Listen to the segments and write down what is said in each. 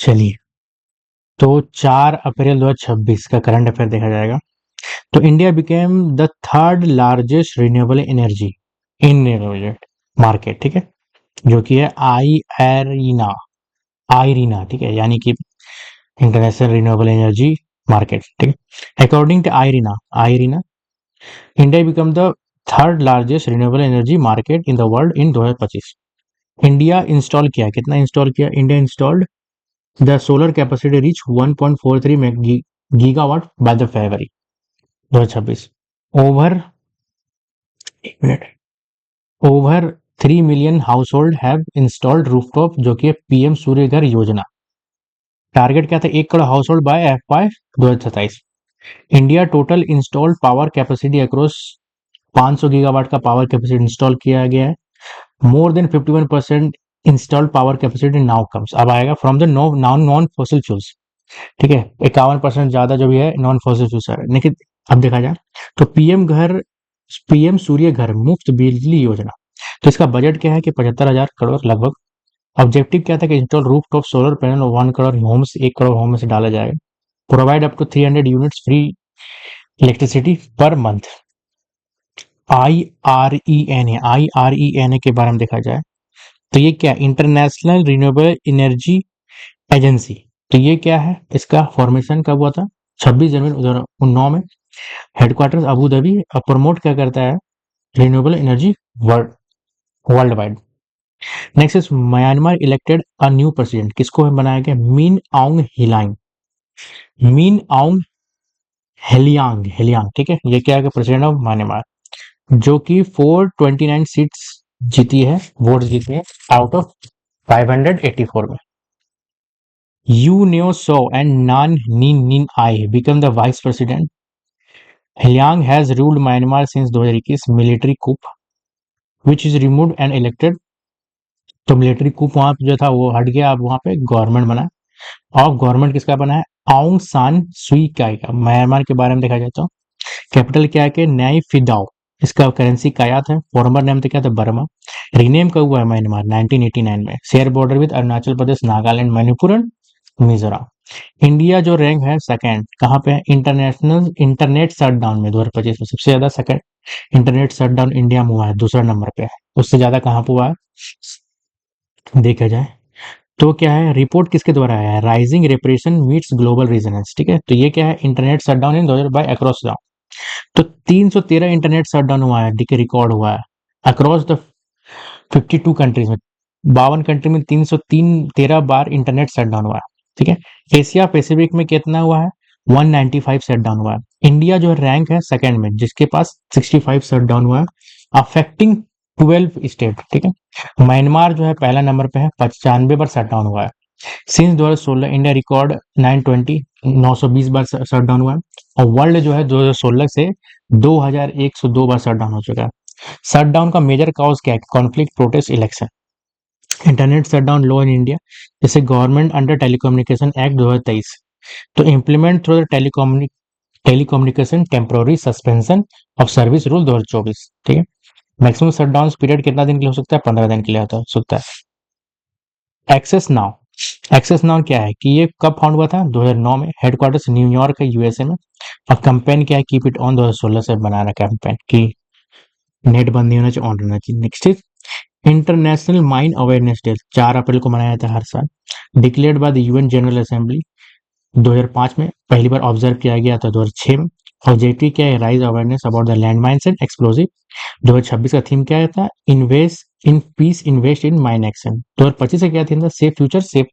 चलिए, तो 4 अप्रैल 2026 का करंट अफेयर देखा जाएगा। तो India became the third largest renewable energy in market, ठीक है, जो कि है आईरीना, आईरीना, ठीक है, यानी कि इंटरनेशनल रिन्यूएबल एनर्जी मार्केट, ठीक है। According to IRENA, IRENA India become the third largest renewable energy market in the world in 2025। India install किया, कितना इंस्टॉल किया? India installed the solar capacity reach 1.43 gigawatt by the February 2026। Over, एक मिनट, over 3 million household have installed rooftop, जो कि PM सूर्य घर योजना। Target क्या था? 1 crore house hold by FY 2027। India total installed power capacity across 500 gigawatt का power capacity install किया गया है। More than 51% installed power capacity now comes, अब आएगा from the non fossil fuels, ठीक है। 51% ज्यादा जो भी है नॉन फॉसिल फ्यूल्स है। लेकिन अब देखा जाए तो पीएम सूर्य घर मुफ्त बिजली योजना, तो इसका बजट क्या है कि 75,000 करोड़ लगभग। ऑब्जेक्टिव क्या था कि install roof top solar panel 1 crore homes, 1 crore home में से डाला जाएगा। Provide up to 300 units free electricity per month. IRENA के बारे में देखा जाए तो ये क्या? International Renewable Energy Agency. तो ये क्या है? इसका फॉर्मेशन कब हुआ था? 26 जनवरी 2009 में। Headquarter Abu Dhabi. और प्रमोट क्या करता है? Renewable energy world wide. Next is Myanmar elected a new president, किसको बनाया गया? मीन आउंग हिलांग, मीन आउंग हेलियांग, हेलियांग, ठीक है। ये क्या है? प्रेसिडेंट ऑफ म्यांमार, जो कि 429 सीट्स जीती है, वोट जीती है आउट ऑफ 584 में। यू न्यो सो एंड नान नीन नीन I become the vice president. हिलियांग has ruled Myanmar since 2021 military coup which is removed and elected. तो मिलिट्री कूप वहां पे जो था वो हट गया, अब वहां पे गवर्नमेंट बना। और गवर्नमेंट किसका बना है? आउंग सान सुई काई का। म्यांमार के बारे में देखा जाए तो कैपिटल क्या है कि नई फिदाओ। इसका करेंसी कायात है। फॉर्मर नेम तो क्या था? बर्मा। रीनेम कब हुआ है म्यांमार? 1989 में। Share border with Arunachal Pradesh, Nagaland, Manipur and Mizoram. India जो रैंक है सेकंड, कहाँ पे है? इंटरनेशनल इंटरनेट शटडाउन में 2025 में सबसे ज्यादा सेकंड इंटरनेट शटडाउन इंडिया में हुआ है, दूसरा नंबर पे है। उससे ज्यादा कहाँ पे हुआ है देखा जाए तो क्या है? रिपोर्ट किसके द्वारा आया है? राइजिंग रेप्रेशन मीट्स ग्लोबल रीजनेस, ठीक है। तो ये क्या है? इंटरनेट शटडाउन इन 2000 बाय अक्रॉस डाउन। तो 313 इंटरनेट शटडाउन हुआ है, देखिए रिकॉर्ड हुआ है अक्रॉस द 52 कंट्रीज में। 52 कंट्री में 313 बार इंटरनेट शटडाउन हुआ है, ठीक है। एशिया पैसिफिक में कितना हुआ है? 195 शटडाउन हुआ है। इंडिया जो रैंक है सेकंड में, जिसके पास 65 शटडाउन हुआ है, अफेक्टिंग 12 स्टेट, ठीक है। म्यांमार जो है पहला नंबर पे है, 95 बार शटडाउन हुआ है। सिंस 2016 इंडिया रिकॉर्ड 920, 920 बार शटडाउन हुआ है। और वर्ल्ड जो है 2016 से 2102 बार शटडाउन हो चुका है। शटडाउन का मेजर कॉज क्या है? Conflict, protest, election. Internet shutdown law in India, जैसे गवर्नमेंट अंडर टेलीकम्युनिकेशन एक्ट 2023, तो implement through the telecommunication temporary suspension of service rule 2024, ठीक है। मैक्सिमम शटडाउन पीरियड कितना दिन के लिए हो सकता है? 15 दिन के लिए हो सकता है। एक्सेस नाउ, एक्सेस नाउ क्या है कि ये कब फाउंड हुआ था? 2009 में। हेडक्वार्टर्स न्यूयॉर्क है, यूएसए में। और कैंपेन क्या है? कीप इट ऑन, 2016 से बनाना कैंपेन की नेट बंद नहीं होना चाहिए, ऑन रहना चाहिए। Next is international mine awareness day, 4 अप्रैल को मनाया जाता है हर साल। Declared by the UN general assembly 2005 में, पहली बार ऑब्जर्व किया गया था 2006 में। ऑब्जेक्टिव क्या है? Rise awareness about the land mines and explosive. 2026 का थीम क्या था? Invest in peace, invest in mine action. 2025 का क्या थीम था? Safe future, safe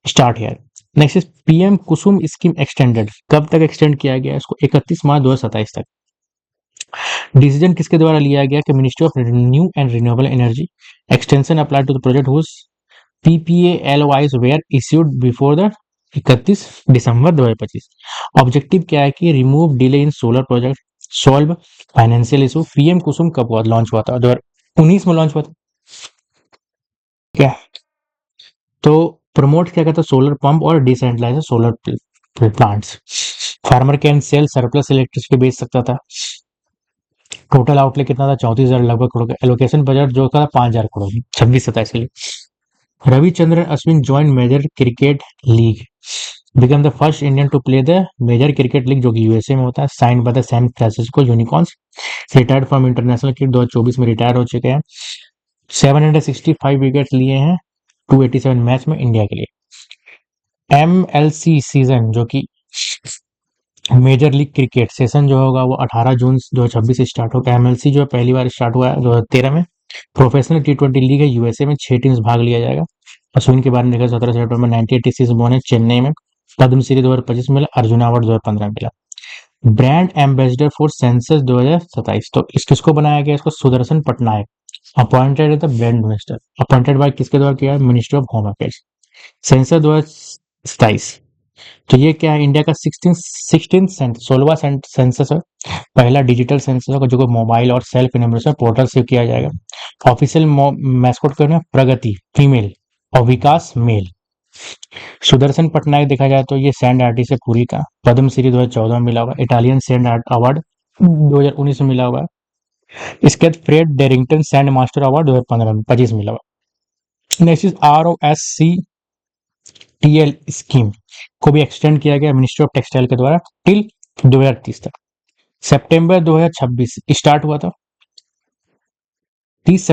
start here. Next is PM Kusum scheme extended, कब तक एक्सटेंड किया गया इसको? 31 मार्च 2027 तक। डिसीजन किसके द्वारा लिया गया कि ministry of new and renewable energy extension apply to the project whose PPA were issued before the 31 December 2025। Objective क्या है कि remove delay in solar project, solve financial issue. PM Kusum कब हुआ? लॉन्च हुआ था 2019 में, लॉन्च हुआ था, क्या? तो प्रमोट क्या करता है? सोलर पंप और decentralised solar plants. Farmer can sell surplus electricity बेच सकता था। टोटल आउटले कितना था? 34,000 लगभग करोड़ का। एलोकेशन बजट जो था 5,000 करोड़, 26-27 के लिए। Ravichandran Ashwin join Major Cricket League, become the first Indian to play the Major Cricket League, जो कि यूएसए में होता है, signed by the San Francisco Unicorns, retired from international cricket, 2024 में रिटायर हो चुके हैं। 765 विकेट लिए हैं 287 मैच में इंडिया के लिए। एमएलसी सीजन, जो कि मेजर लीग क्रिकेट सेशन जो होगा वो 18 जून 2026 से स्टार्ट होगा। एमएलसी जो है पहली बार स्टार्ट हुआ है 2013 में। प्रोफेशनल टी20 लीग है, यूएसए में 6 टीम्स भाग लिया जाएगा। अश्विन के बारे में देखा 17 सितंबर 1986 बोर्न है, चेन्नई में। पद्मश्री 2025 मिला, अर्जुन अवार्ड 2015 मिला। ब्रांड एम्बेसडर फॉर सेंसस 2027, तो इस किसको बनाया गया, इसको Sudarshan Patnaik appointed as the brand ambassador, appointed by किसके द्वारा किया है, Ministry of Home Affairs. Census 2027, तो ये क्या है, इंडिया का 16वां सेंसस है, पहला डिजिटल सेंसस है जो मोबाइल और सेल्फ इन्फॉर्मेशन पोर्टल से किया जाएगा। ऑफिशियल मैस्कॉट क्या है, प्रगति फीमेल और विकास मेल। सुदर्शन पटनायक देखा जाए तो ये सैंड आर्टिस्ट है पुरी का, पद्मश्री 2014 में मिला हुआ, इटालियन सैंड आर्ट अवार्ड 2019 में मिला हुआ। इसके बाद फ्रेड डेरिंगटन सैंड मास्टर अवार्ड 2015 में 25 मिला हुआ। Next is ROSC TL scheme को भी एक्सटेंड किया गया मिनिस्ट्री ऑफ टेक्सटाइल के द्वारा टिल 2030 तक। सितंबर 2026 स्टार्ट हुआ था, 30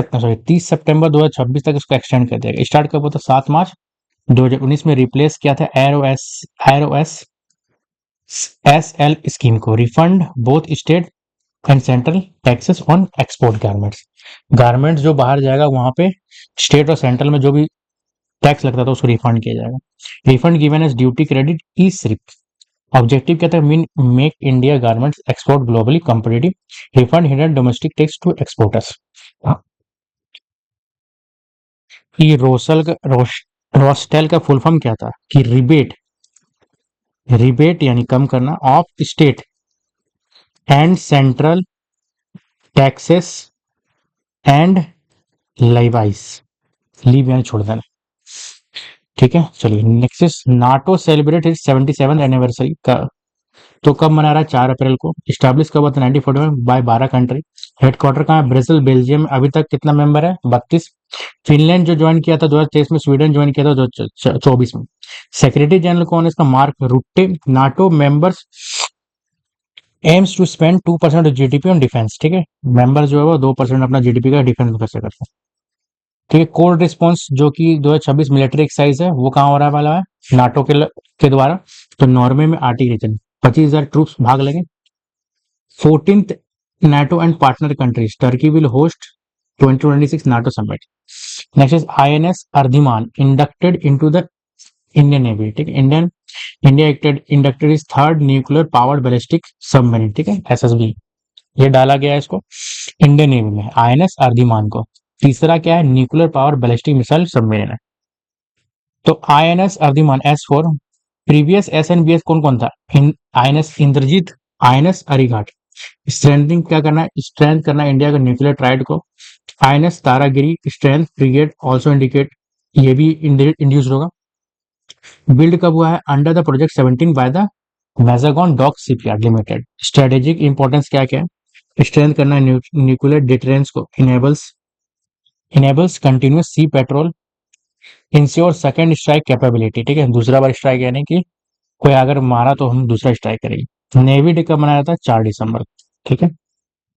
सितंबर 2026 तक इसको एक्सटेंड कर दिया गया। स्टार्ट कब हुआ था, 7 मार्च 2019 में रिप्लेस किया था एस एल स्कीम को। Refund both state and central taxes on export garments, garments जो बाहर जाएगा वहां पे स्टेट और सेंट्रल में जो भी टैक्स लगता था उसको रिफंड किया जाएगा। Refund given as duty credit e सिर्फ। ऑब्जेक्टिव क्या था, mean make India garments export globally competitive, refund hidden domestic tax to exporters. ये रोस्टेल का फुल फॉर्म क्या था कि रिबेट यानी कम करना of state and central taxes and levies, leave यानी छोड़ देना। ठीक है, चलिए next is NATO celebrate is 77 anniversary का, तो कब मना रहा है, 4 अप्रैल को। स्टैब्लिश कब हुआ था, 1941 बाय 12 कंट्री। हेडक्वार्टर कहाँ है, ब्रसेल बेल्जियम। अभी तक कितना मेंबर है, 32। फिनलैंड जो ज्वाइन किया था 2023 में, स्वीडन ज्वाइन किया था 2024 में। सेक्रेटरी जनरल कौन है इसका, Mark Rutte. NATO members aims to spend 2% of GDP on defence, ठीक है, मेंबर जो है वो 2% अपना जीडीपी का डिफेंस में खर्च करते हैं। ठीक है, कोल्ड रिस्पॉन्स जो कि 2026 मिलिट्री एक्सरसाइज है वो कहाँ हो रहा वाला है, नाटो के द्वारा, तो नॉर्वे में आर्टिक रीजन, 25,000 ट्रूप्स भाग लेंगे। 14th NATO and partner countries, Turkey will host 2026 NATO summit. Next is INS Ardhiman inducted into the Indian Navy, ठीक है, India inducted is third nuclear powered ballistic submarine, ठीक है, SSB, ये डाला गया है इसको इंडियन नेवी में, INS अर्धिमान को। तीसरा क्या है, nuclear power ballistic missile submarine है। तो INS Aridhaman S four, previous SNBS कौन कौन था, INS Indrajit, INS Arighat. Strengthening क्या करना है, स्ट्रेंथ करना है इंडिया का न्यूक्लियर ट्राइड को। INS Taragiri strength brigade also indicate, ये भी इंड्यूस्ड होगा। बिल्ड कब हुआ है, under the project 17 by the Mazagon dock shipyard limited. Strategic importance क्या क्या है, स्ट्रेंथ करना है न्यूक्लियर डिटरेंस को, enables continuous sea patrol, ensure second strike capability, ठीक है, दूसरा बार स्ट्राइक यानी कि कोई अगर मारा तो हम दूसरा स्ट्राइक करेंगे। नेवी डे कब मनाया था, 4 दिसंबर, ठीक है।